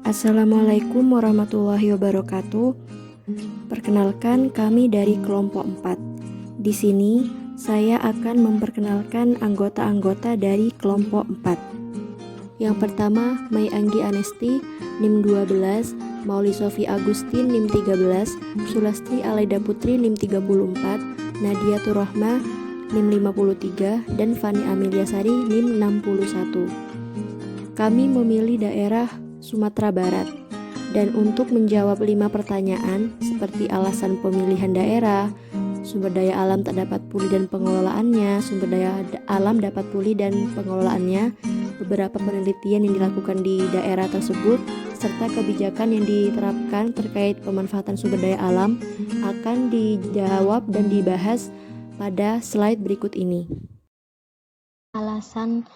Assalamualaikum warahmatullahi wabarakatuh. Perkenalkan, kami dari kelompok 4. Di sini saya akan memperkenalkan anggota-anggota dari kelompok 4. Yang pertama, Mai Anggi Anesti, NIM 12, Mauli Sofi Agustin, NIM 13, Sulastri Alaida Putri, NIM 34, Nadia Turahma, NIM 53, dan Fani Amelia Sari, NIM 61. Kami memilih daerah Sumatera Barat. Dan untuk menjawab 5 pertanyaan seperti alasan pemilihan daerah, sumber daya alam tak dapat pulih dan pengelolaannya, sumber daya alam dapat pulih dan pengelolaannya, beberapa penelitian yang dilakukan di daerah tersebut, serta kebijakan yang diterapkan terkait pemanfaatan sumber daya alam akan dijawab dan dibahas pada slide berikut ini. Alasan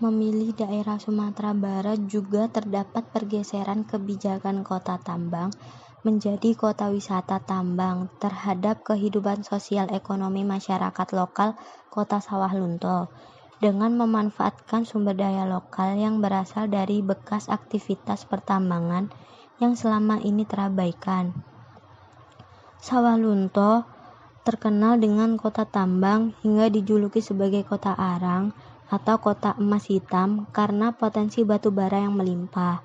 memilih daerah Sumatera Barat juga terdapat pergeseran kebijakan kota tambang menjadi kota wisata tambang terhadap kehidupan sosial ekonomi masyarakat lokal Kota Sawah Lunto dengan memanfaatkan sumber daya lokal yang berasal dari bekas aktivitas pertambangan yang selama ini terabaikan. Sawah Lunto terkenal dengan kota tambang hingga dijuluki sebagai kota arang atau kota emas hitam karena potensi batu bara yang melimpah.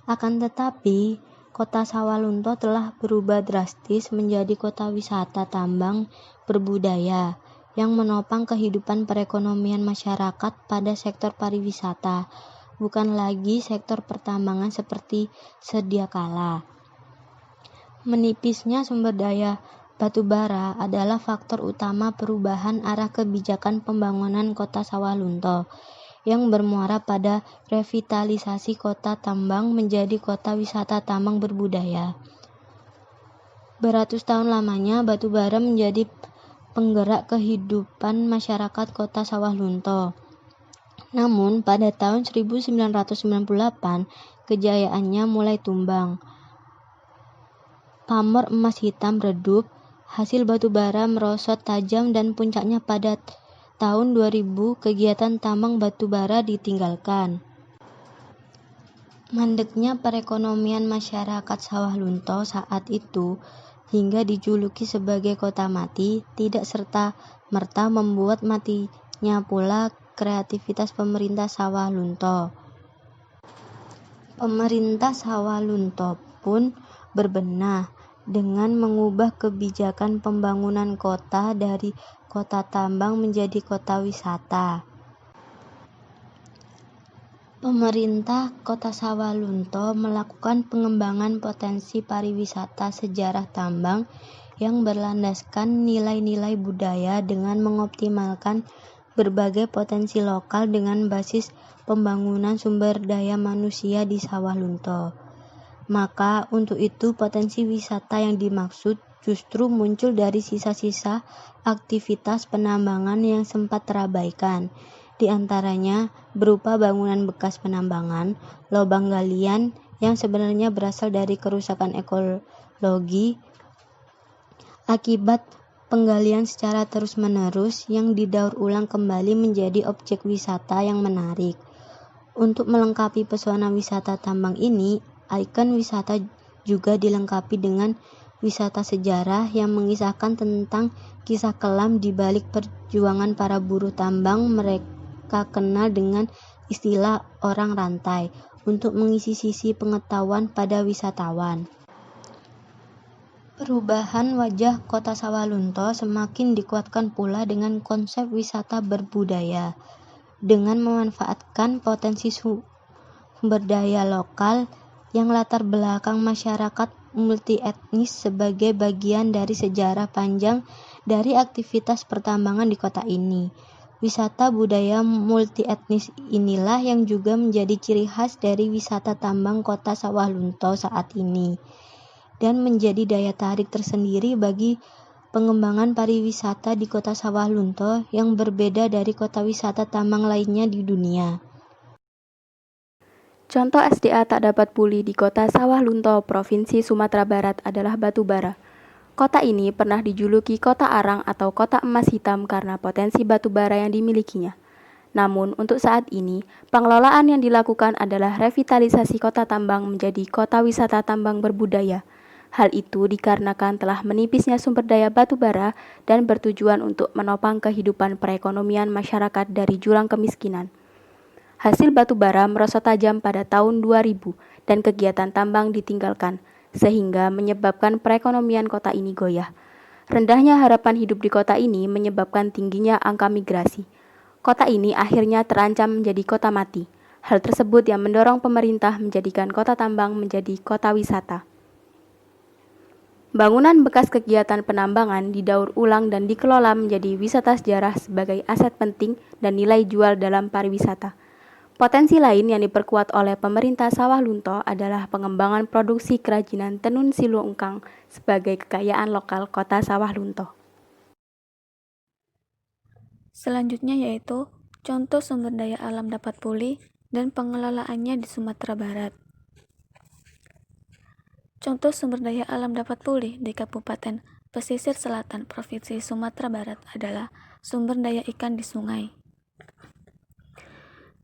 Akan tetapi, kota Sawah Lunto telah berubah drastis menjadi kota wisata tambang berbudaya yang menopang kehidupan perekonomian masyarakat pada sektor pariwisata, bukan lagi sektor pertambangan seperti sedia kala. Menipisnya sumber daya batu bara adalah faktor utama perubahan arah kebijakan pembangunan kota Sawah Lunto yang bermuara pada revitalisasi kota tambang menjadi kota wisata tambang berbudaya. Beratus tahun lamanya batu bara menjadi penggerak kehidupan masyarakat kota Sawah Lunto. Namun pada tahun 1998 kejayaannya mulai tumbang. Pamor emas hitam redup, hasil batu bara merosot tajam dan puncaknya pada tahun 2000 kegiatan tambang batu bara ditinggalkan. Mandeknya perekonomian masyarakat Sawah Lunto saat itu hingga dijuluki sebagai kota mati tidak serta-merta membuat matinya pula kreativitas pemerintah Sawah Lunto. Pemerintah Sawah Lunto pun berbenah dengan mengubah kebijakan pembangunan kota dari kota tambang menjadi kota wisata. Pemerintah Kota Sawah Lunto melakukan pengembangan potensi pariwisata sejarah tambang yang berlandaskan nilai-nilai budaya dengan mengoptimalkan berbagai potensi lokal dengan basis pembangunan sumber daya manusia di Sawah Lunto. Maka untuk itu potensi wisata yang dimaksud justru muncul dari sisa-sisa aktivitas penambangan yang sempat terabaikan, di antaranya berupa bangunan bekas penambangan, lubang galian yang sebenarnya berasal dari kerusakan ekologi akibat penggalian secara terus-menerus yang didaur ulang kembali menjadi objek wisata yang menarik. Untuk melengkapi pesona wisata tambang ini, ikon wisata juga dilengkapi dengan wisata sejarah yang mengisahkan tentang kisah kelam di balik perjuangan para buruh tambang. Mereka kenal dengan istilah orang rantai untuk mengisi sisi pengetahuan pada wisatawan. Perubahan wajah kota Sawah Lunto semakin dikuatkan pula dengan konsep wisata berbudaya dengan memanfaatkan potensi sumber daya lokal yang latar belakang masyarakat multietnis sebagai bagian dari sejarah panjang dari aktivitas pertambangan di kota ini. Wisata budaya multietnis inilah yang juga menjadi ciri khas dari wisata tambang kota Sawah Lunto saat ini dan menjadi daya tarik tersendiri bagi pengembangan pariwisata di kota Sawah Lunto yang berbeda dari kota wisata tambang lainnya di dunia. Contoh SDA tak dapat pulih di kota Sawah Lunto, Provinsi Sumatera Barat adalah batu bara. Kota ini pernah dijuluki kota arang atau kota emas hitam karena potensi batu bara yang dimilikinya. Namun, untuk saat ini, pengelolaan yang dilakukan adalah revitalisasi kota tambang menjadi kota wisata tambang berbudaya. Hal itu dikarenakan telah menipisnya sumber daya batu bara dan bertujuan untuk menopang kehidupan perekonomian masyarakat dari jurang kemiskinan. Hasil batu bara merosot tajam pada tahun 2000 dan kegiatan tambang ditinggalkan, sehingga menyebabkan perekonomian kota ini goyah. Rendahnya harapan hidup di kota ini menyebabkan tingginya angka migrasi. Kota ini akhirnya terancam menjadi kota mati. Hal tersebut yang mendorong pemerintah menjadikan kota tambang menjadi kota wisata. Bangunan bekas kegiatan penambangan didaur ulang dan dikelola menjadi wisata sejarah sebagai aset penting dan nilai jual dalam pariwisata. Potensi lain yang diperkuat oleh pemerintah Sawah Lunto adalah pengembangan produksi kerajinan tenun silu engkang sebagai kekayaan lokal kota Sawah Lunto. Selanjutnya yaitu contoh sumber daya alam dapat pulih dan pengelolaannya di Sumatera Barat. Contoh sumber daya alam dapat pulih di Kabupaten Pesisir Selatan Provinsi Sumatera Barat adalah sumber daya ikan di sungai.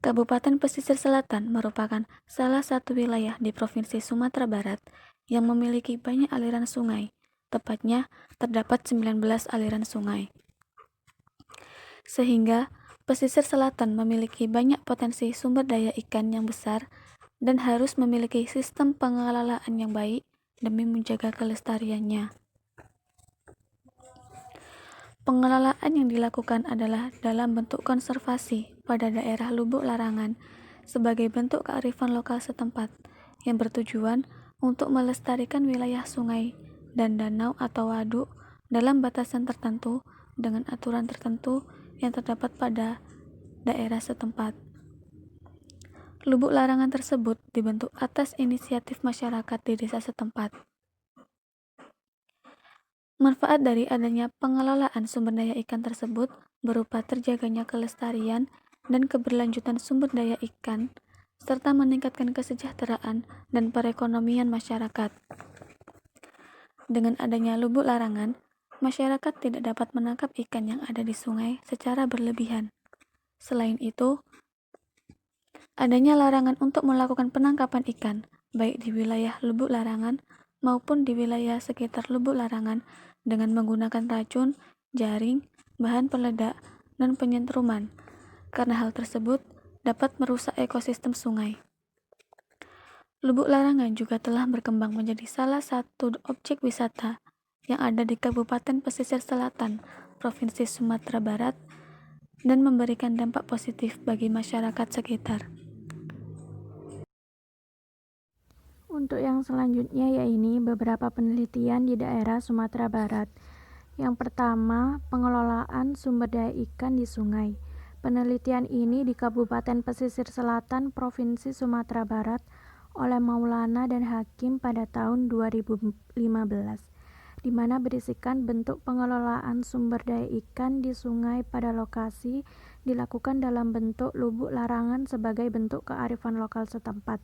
Kabupaten Pesisir Selatan merupakan salah satu wilayah di Provinsi Sumatera Barat yang memiliki banyak aliran sungai. Tepatnya, terdapat 19 aliran sungai. Sehingga pesisir selatan memiliki banyak potensi sumber daya ikan yang besar dan harus memiliki sistem pengelolaan yang baik demi menjaga kelestariannya. Pengelolaan yang dilakukan adalah dalam bentuk konservasi pada daerah Lubuk Larangan sebagai bentuk kearifan lokal setempat yang bertujuan untuk melestarikan wilayah sungai dan danau atau waduk dalam batasan tertentu dengan aturan tertentu yang terdapat pada daerah setempat. Lubuk larangan tersebut dibentuk atas inisiatif masyarakat di desa setempat. Manfaat dari adanya pengelolaan sumber daya ikan tersebut berupa terjaganya kelestarian dan keberlanjutan sumber daya ikan, serta meningkatkan kesejahteraan dan perekonomian masyarakat. Dengan adanya lubuk larangan, masyarakat tidak dapat menangkap ikan yang ada di sungai secara berlebihan. Selain itu, adanya larangan untuk melakukan penangkapan ikan, baik di wilayah lubuk larangan maupun di wilayah sekitar lubuk larangan dengan menggunakan racun, jaring, bahan peledak, dan penyentruman, karena hal tersebut dapat merusak ekosistem sungai. Lubuk Larangan juga telah berkembang menjadi salah satu objek wisata yang ada di Kabupaten Pesisir Selatan, Provinsi Sumatera Barat, dan memberikan dampak positif bagi masyarakat sekitar. Untuk yang selanjutnya yaitu beberapa penelitian di daerah Sumatera Barat. Yang pertama, pengelolaan sumber daya ikan di sungai. Penelitian ini di Kabupaten Pesisir Selatan, Provinsi Sumatera Barat oleh Maulana dan Hakim pada tahun 2015, di mana berisikan bentuk pengelolaan sumber daya ikan di sungai pada lokasi dilakukan dalam bentuk lubuk larangan sebagai bentuk kearifan lokal setempat.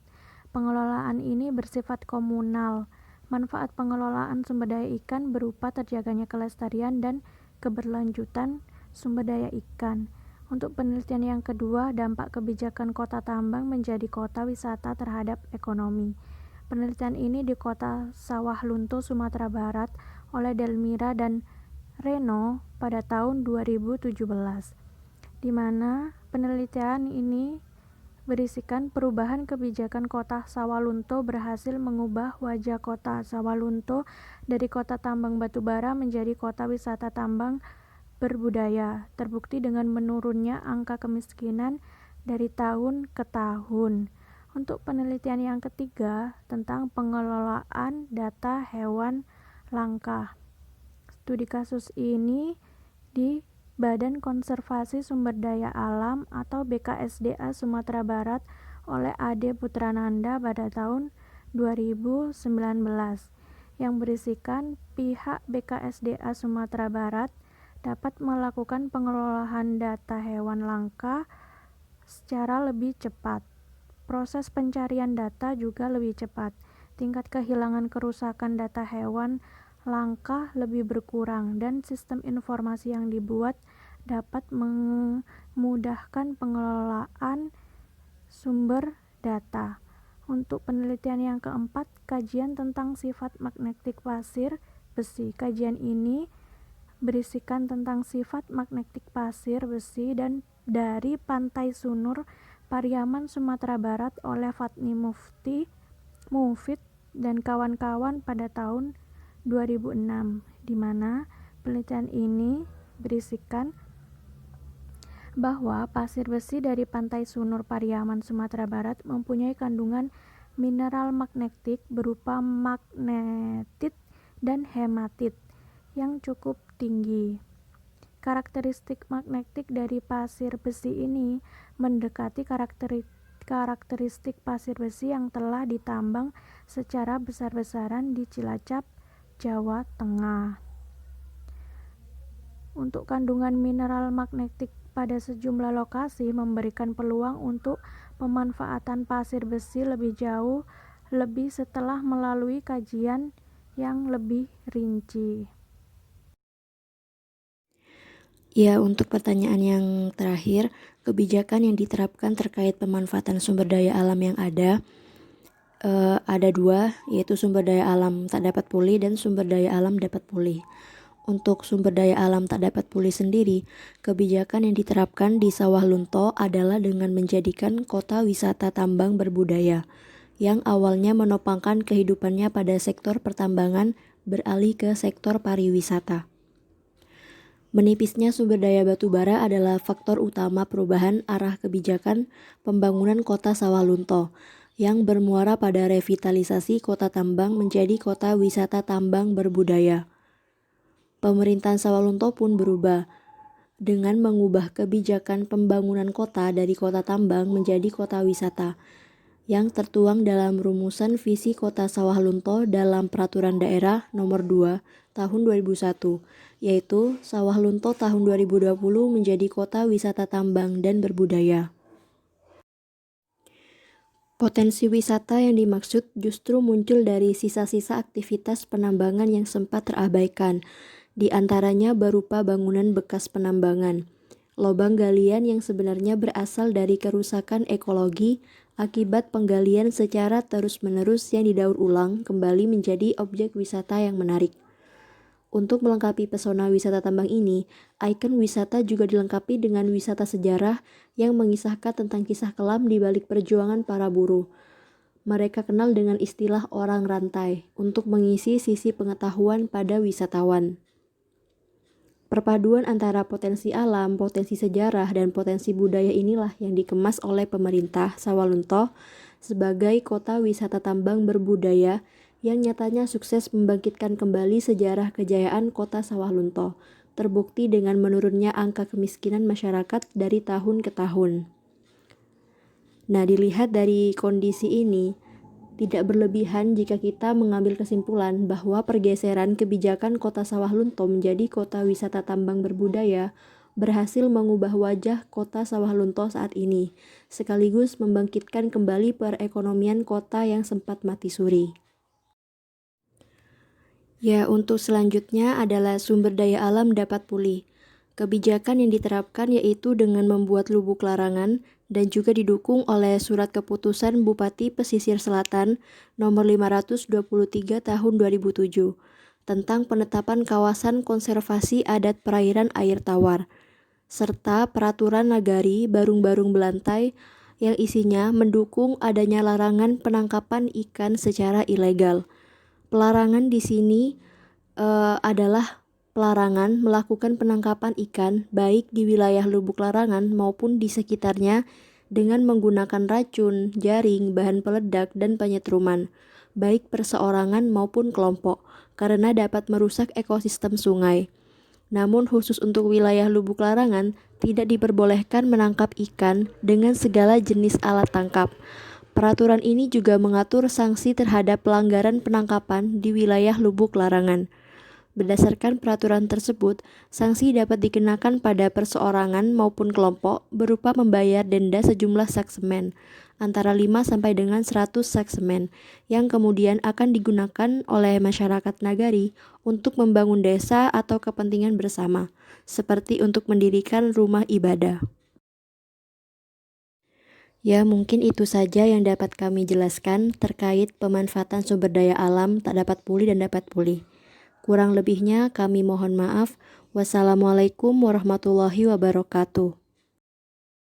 Pengelolaan ini bersifat komunal. Manfaat pengelolaan sumber daya ikan berupa terjaganya kelestarian dan keberlanjutan sumber daya ikan. Untuk penelitian yang kedua, dampak kebijakan kota tambang menjadi kota wisata terhadap ekonomi. Penelitian ini di kota Sawah Lunto, Sumatera Barat oleh Delmira dan Reno pada tahun 2017, di mana penelitian ini berisikan perubahan kebijakan kota Sawalunto berhasil mengubah wajah kota Sawalunto dari kota tambang batubara menjadi kota wisata tambang berbudaya, terbukti dengan menurunnya angka kemiskinan dari tahun ke tahun. Untuk penelitian yang ketiga tentang pengelolaan data hewan langka. Studi kasus ini di Badan Konservasi Sumber Daya Alam atau BKSDA Sumatera Barat oleh Ade Putrananda pada tahun 2019 yang berisikan pihak BKSDA Sumatera Barat dapat melakukan pengelolaan data hewan langka secara lebih cepat. Proses pencarian data juga lebih cepat. Tingkat kehilangan kerusakan data hewan langka lebih berkurang dan sistem informasi yang dibuat dapat memudahkan pengelolaan sumber data. Untuk penelitian yang keempat, kajian tentang sifat magnetik pasir besi. Kajian ini berisikan tentang sifat magnetik pasir besi dan dari Pantai Sunur, Pariaman, Sumatera Barat oleh Fatni Mufid dan kawan-kawan pada tahun 2006, di mana penelitian ini berisikan bahwa pasir besi dari Pantai Sunur, Pariaman, Sumatera Barat mempunyai kandungan mineral magnetik berupa magnetit dan hematit yang cukup tinggi. Karakteristik magnetik dari pasir besi ini mendekati karakteristik pasir besi yang telah ditambang secara besar-besaran di Cilacap, Jawa Tengah. Untuk kandungan mineral magnetik pada sejumlah lokasi memberikan peluang untuk pemanfaatan pasir besi lebih jauh lebih setelah melalui kajian yang lebih rinci. Ya, untuk pertanyaan yang terakhir, kebijakan yang diterapkan terkait pemanfaatan sumber daya alam yang ada dua, yaitu sumber daya alam tak dapat pulih dan sumber daya alam dapat pulih. Untuk sumber daya alam tak dapat pulih sendiri, kebijakan yang diterapkan di Sawah Lunto adalah dengan menjadikan kota wisata tambang berbudaya, yang awalnya menopangkan kehidupannya pada sektor pertambangan beralih ke sektor pariwisata. Menipisnya sumber daya batu bara adalah faktor utama perubahan arah kebijakan pembangunan kota Sawah Lunto, yang bermuara pada revitalisasi kota tambang menjadi kota wisata tambang berbudaya. Pemerintahan Sawah Lunto pun berubah dengan mengubah kebijakan pembangunan kota dari kota tambang menjadi kota wisata, yang tertuang dalam rumusan visi kota Sawah Lunto dalam Peraturan Daerah Nomor 2 Tahun 2001, yaitu Sawah Lunto tahun 2020 menjadi kota wisata tambang dan berbudaya. Potensi wisata yang dimaksud justru muncul dari sisa-sisa aktivitas penambangan yang sempat terabaikan, di antaranya berupa bangunan bekas penambangan, lubang galian yang sebenarnya berasal dari kerusakan ekologi akibat penggalian secara terus-menerus yang didaur ulang kembali menjadi objek wisata yang menarik. Untuk melengkapi pesona wisata tambang ini, ikon wisata juga dilengkapi dengan wisata sejarah yang mengisahkan tentang kisah kelam di balik perjuangan para buruh. Mereka kenal dengan istilah orang rantai untuk mengisi sisi pengetahuan pada wisatawan. Perpaduan antara potensi alam, potensi sejarah, dan potensi budaya inilah yang dikemas oleh pemerintah Sawah Lunto sebagai kota wisata tambang berbudaya yang nyatanya sukses membangkitkan kembali sejarah kejayaan kota Sawah Lunto, terbukti dengan menurunnya angka kemiskinan masyarakat dari tahun ke tahun. Nah, dilihat dari kondisi ini, tidak berlebihan jika kita mengambil kesimpulan bahwa pergeseran kebijakan kota Sawah Lunto menjadi kota wisata tambang berbudaya berhasil mengubah wajah kota Sawah Lunto saat ini, sekaligus membangkitkan kembali perekonomian kota yang sempat mati suri. Ya, untuk selanjutnya adalah sumber daya alam dapat pulih. Kebijakan yang diterapkan yaitu dengan membuat lubuk larangan dan juga didukung oleh Surat Keputusan Bupati Pesisir Selatan Nomor 523 Tahun 2007 tentang penetapan kawasan konservasi adat perairan air tawar, serta Peraturan Nagari Barung-Barung Belantai yang isinya mendukung adanya larangan penangkapan ikan secara ilegal. Pelarangan di sini adalah pelarangan melakukan penangkapan ikan baik di wilayah lubuk larangan maupun di sekitarnya dengan menggunakan racun, jaring, bahan peledak, dan penyetruman, baik perseorangan maupun kelompok, karena dapat merusak ekosistem sungai. Namun khusus untuk wilayah lubuk larangan, tidak diperbolehkan menangkap ikan dengan segala jenis alat tangkap. Peraturan ini juga mengatur sanksi terhadap pelanggaran penangkapan di wilayah lubuk larangan. Berdasarkan peraturan tersebut, sanksi dapat dikenakan pada perseorangan maupun kelompok berupa membayar denda sejumlah sak semen, antara 5 sampai dengan 100 sak semen, yang kemudian akan digunakan oleh masyarakat nagari untuk membangun desa atau kepentingan bersama, seperti untuk mendirikan rumah ibadah. Ya, mungkin itu saja yang dapat kami jelaskan terkait pemanfaatan sumber daya alam tak dapat pulih dan dapat pulih. Kurang lebihnya kami mohon maaf. Wassalamualaikum warahmatullahi wabarakatuh.